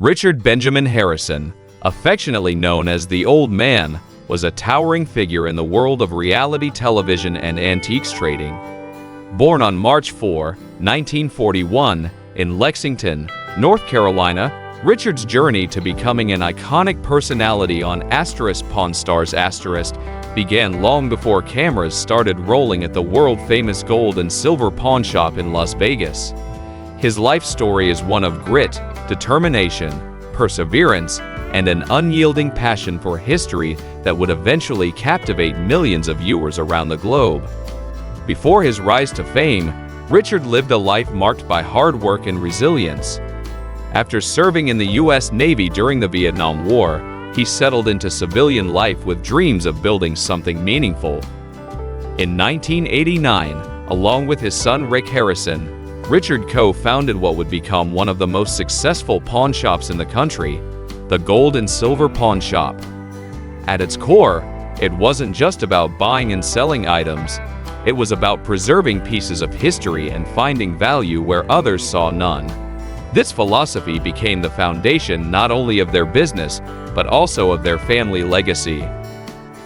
Richard Benjamin Harrison, affectionately known as the Old Man, was a towering figure in the world of reality television and antiques trading. Born on March 4, 1941, in Lexington, North Carolina, Richard's journey to becoming an iconic personality on Pawn Stars began long before cameras started rolling at the world-famous gold and silver pawn shop in Las Vegas. His life story is one of grit, determination, perseverance, and an unyielding passion for history that would eventually captivate millions of viewers around the globe. Before his rise to fame, Richard lived a life marked by hard work and resilience. After serving in the U.S. Navy during the Vietnam War, he settled into civilian life with dreams of building something meaningful. In 1989, along with his son Rick Harrison, Richard co-founded what would become one of the most successful pawn shops in the country, the Gold and Silver Pawn Shop. At its core, it wasn't just about buying and selling items. It was about preserving pieces of history and finding value where others saw none. This philosophy became the foundation not only of their business, but also of their family legacy.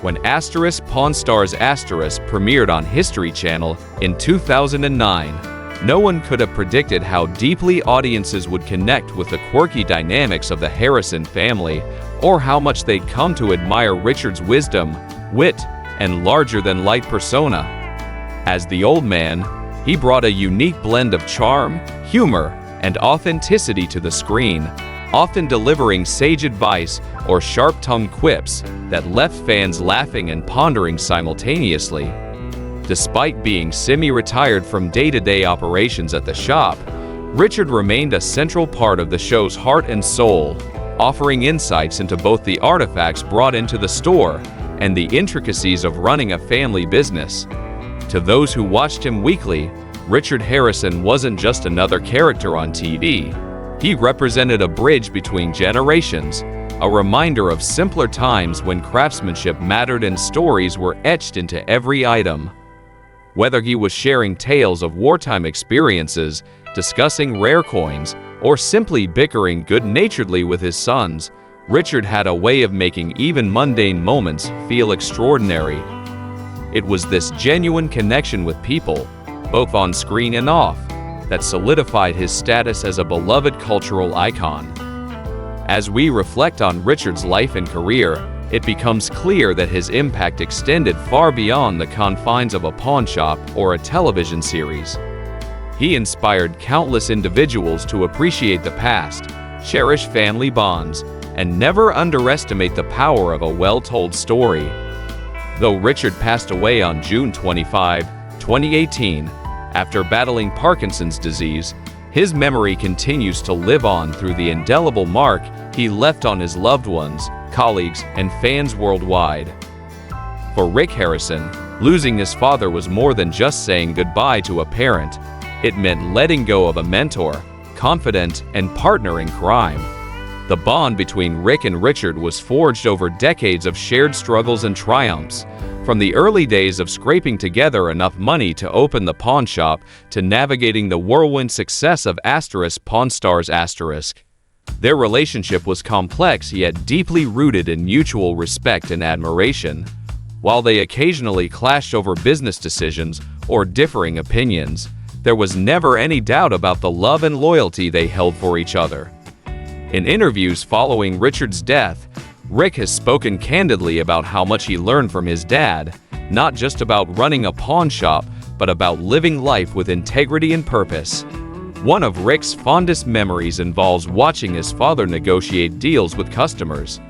When Pawn Stars premiered on History Channel in 2009, no one could have predicted how deeply audiences would connect with the quirky dynamics of the Harrison family, or how much they'd come to admire Richard's wisdom, wit, and larger-than-life persona. As the Old Man, he brought a unique blend of charm, humor, and authenticity to the screen, often delivering sage advice or sharp-tongued quips that left fans laughing and pondering simultaneously. Despite being semi-retired from day-to-day operations at the shop, Richard remained a central part of the show's heart and soul, offering insights into both the artifacts brought into the store and the intricacies of running a family business. To those who watched him weekly, Richard Harrison wasn't just another character on TV. He represented a bridge between generations, a reminder of simpler times when craftsmanship mattered and stories were etched into every item. Whether he was sharing tales of wartime experiences, discussing rare coins, or simply bickering good-naturedly with his sons, Richard had a way of making even mundane moments feel extraordinary. It was this genuine connection with people, both on screen and off, that solidified his status as a beloved cultural icon. As we reflect on Richard's life and career, it becomes clear that his impact extended far beyond the confines of a pawn shop or a television series. He inspired countless individuals to appreciate the past, cherish family bonds, and never underestimate the power of a well-told story. Though Richard passed away on June 25, 2018, after battling Parkinson's disease, his memory continues to live on through the indelible mark he left on his loved ones, colleagues, and fans worldwide. For Rick Harrison, losing his father was more than just saying goodbye to a parent. It meant letting go of a mentor, confidant, and partner in crime. The bond between Rick and Richard was forged over decades of shared struggles and triumphs, from the early days of scraping together enough money to open the pawn shop to navigating the whirlwind success of Pawn Stars. Their relationship was complex yet deeply rooted in mutual respect and admiration. While they occasionally clashed over business decisions or differing opinions, there was never any doubt about the love and loyalty they held for each other. In interviews following Richard's death, Rick has spoken candidly about how much he learned from his dad, not just about running a pawn shop, but about living life with integrity and purpose. One of Rick's fondest memories involves watching his father negotiate deals with customers.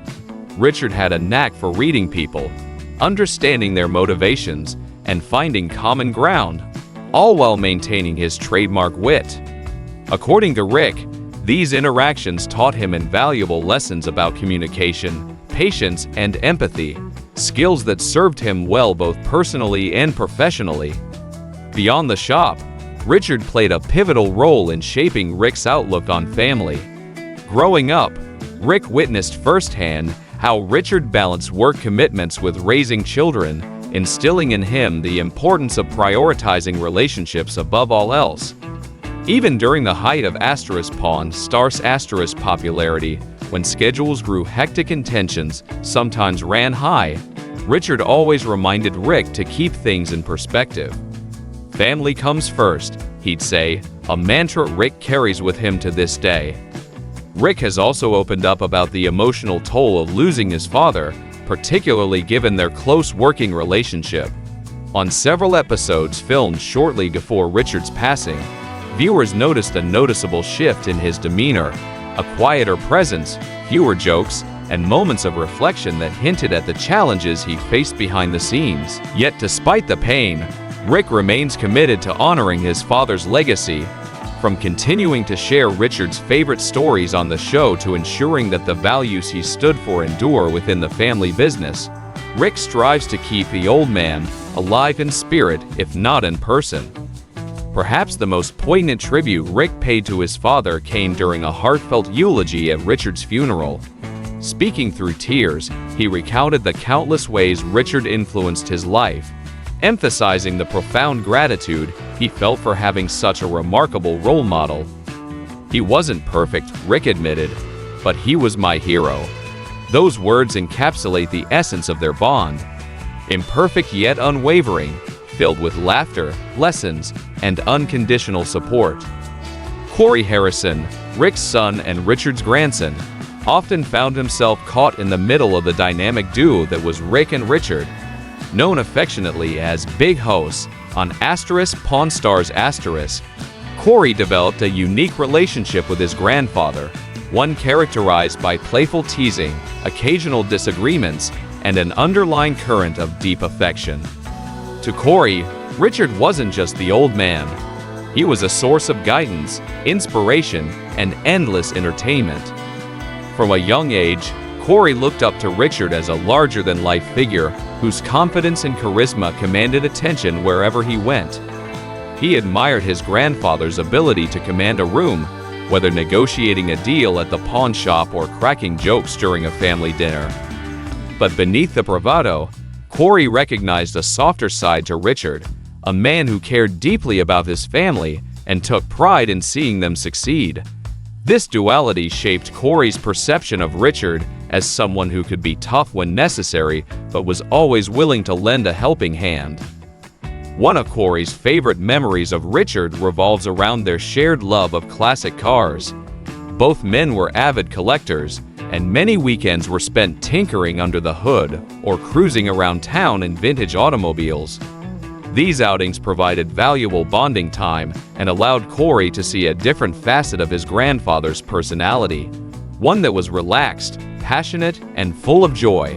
Richard had a knack for reading people, understanding their motivations, and finding common ground, all while maintaining his trademark wit. According to Rick, these interactions taught him invaluable lessons about communication, patience, and empathy, skills that served him well both personally and professionally. Beyond the shop, Richard played a pivotal role in shaping Rick's outlook on family. Growing up, Rick witnessed firsthand how Richard balanced work commitments with raising children, instilling in him the importance of prioritizing relationships above all else. Even during the height of Pawn Stars popularity, when schedules grew hectic and tensions sometimes ran high, Richard always reminded Rick to keep things in perspective. "Family comes first," he'd say, a mantra Rick carries with him to this day. Rick has also opened up about the emotional toll of losing his father, particularly given their close working relationship. On several episodes filmed shortly before Richard's passing, viewers noticed a noticeable shift in his demeanor, a quieter presence, fewer jokes, and moments of reflection that hinted at the challenges he faced behind the scenes. Yet despite the pain, Rick remains committed to honoring his father's legacy, from continuing to share Richard's favorite stories on the show to ensuring that the values he stood for endure within the family business. Rick strives to keep the old man alive in spirit, if not in person. Perhaps the most poignant tribute Rick paid to his father came during a heartfelt eulogy at Richard's funeral. Speaking through tears, he recounted the countless ways Richard influenced his life, emphasizing the profound gratitude he felt for having such a remarkable role model. "He wasn't perfect," Rick admitted, "but he was my hero." Those words encapsulate the essence of their bond. Imperfect yet unwavering, filled with laughter, lessons, and unconditional support. Corey Harrison, Rick's son and Richard's grandson, often found himself caught in the middle of the dynamic duo that was Rick and Richard. Known affectionately as Big Hoss on Pawn Stars *, Corey developed a unique relationship with his grandfather, one characterized by playful teasing, occasional disagreements, and an underlying current of deep affection. To Corey, Richard wasn't just the old man. He was a source of guidance, inspiration, and endless entertainment. From a young age, Corey looked up to Richard as a larger-than-life figure whose confidence and charisma commanded attention wherever he went. He admired his grandfather's ability to command a room, whether negotiating a deal at the pawn shop or cracking jokes during a family dinner. But beneath the bravado, Corey recognized a softer side to Richard, a man who cared deeply about his family and took pride in seeing them succeed. This duality shaped Corey's perception of Richard as someone who could be tough when necessary, but was always willing to lend a helping hand. One of Corey's favorite memories of Richard revolves around their shared love of classic cars. Both men were avid collectors, and many weekends were spent tinkering under the hood or cruising around town in vintage automobiles. These outings provided valuable bonding time and allowed Corey to see a different facet of his grandfather's personality, one that was relaxed, passionate, and full of joy.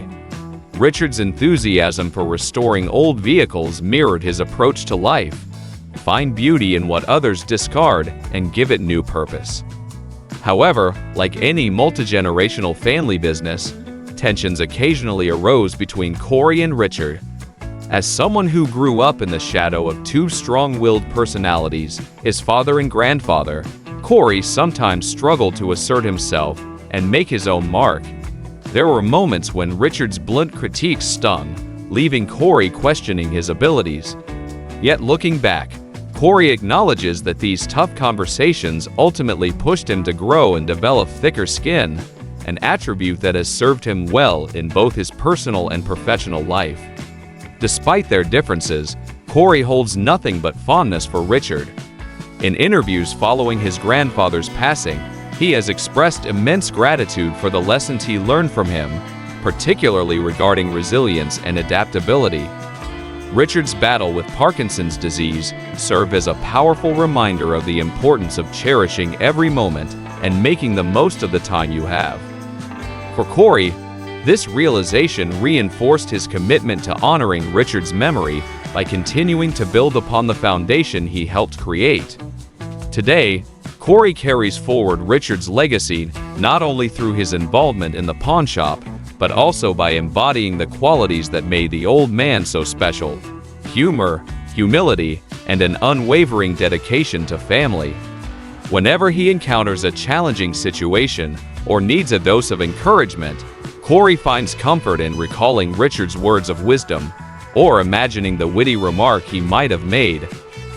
Richard's enthusiasm for restoring old vehicles mirrored his approach to life: find beauty in what others discard and give it new purpose. However, like any multi-generational family business, tensions occasionally arose between Corey and Richard. As someone who grew up in the shadow of two strong-willed personalities, his father and grandfather, Corey sometimes struggled to assert himself and make his own mark. There were moments when Richard's blunt critiques stung, leaving Corey questioning his abilities. Yet looking back, Corey acknowledges that these tough conversations ultimately pushed him to grow and develop thicker skin, an attribute that has served him well in both his personal and professional life. Despite their differences, Corey holds nothing but fondness for Richard. In interviews following his grandfather's passing, he has expressed immense gratitude for the lessons he learned from him, particularly regarding resilience and adaptability. Richard's battle with Parkinson's disease served as a powerful reminder of the importance of cherishing every moment and making the most of the time you have. For Corey, this realization reinforced his commitment to honoring Richard's memory by continuing to build upon the foundation he helped create. Today, Corey carries forward Richard's legacy not only through his involvement in the pawn shop, but also by embodying the qualities that made the old man so special: humor, humility, and an unwavering dedication to family. Whenever he encounters a challenging situation or needs a dose of encouragement, Corey finds comfort in recalling Richard's words of wisdom or imagining the witty remark he might have made.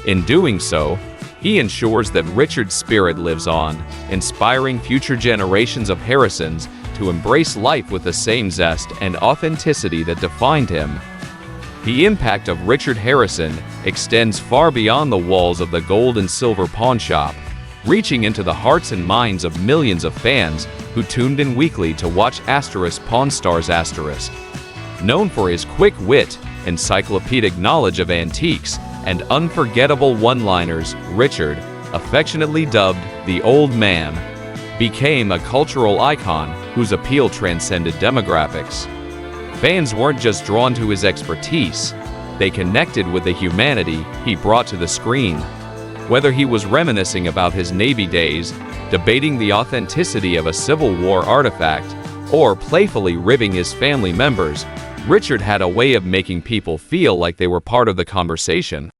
In doing so, He ensures that Richard's spirit lives on, inspiring future generations of Harrisons to embrace life with the same zest and authenticity that defined him. The impact of Richard Harrison extends far beyond the walls of the gold and silver pawn shop, reaching into the hearts and minds of millions of fans who tuned in weekly to watch Pawn Stars *. Known for his quick wit, encyclopedic knowledge of antiques, and unforgettable one-liners, Richard, affectionately dubbed the Old Man, became a cultural icon whose appeal transcended demographics. Fans weren't just drawn to his expertise, they connected with the humanity he brought to the screen. Whether he was reminiscing about his Navy days, debating the authenticity of a Civil War artifact, or playfully ribbing his family members, Richard had a way of making people feel like they were part of the conversation.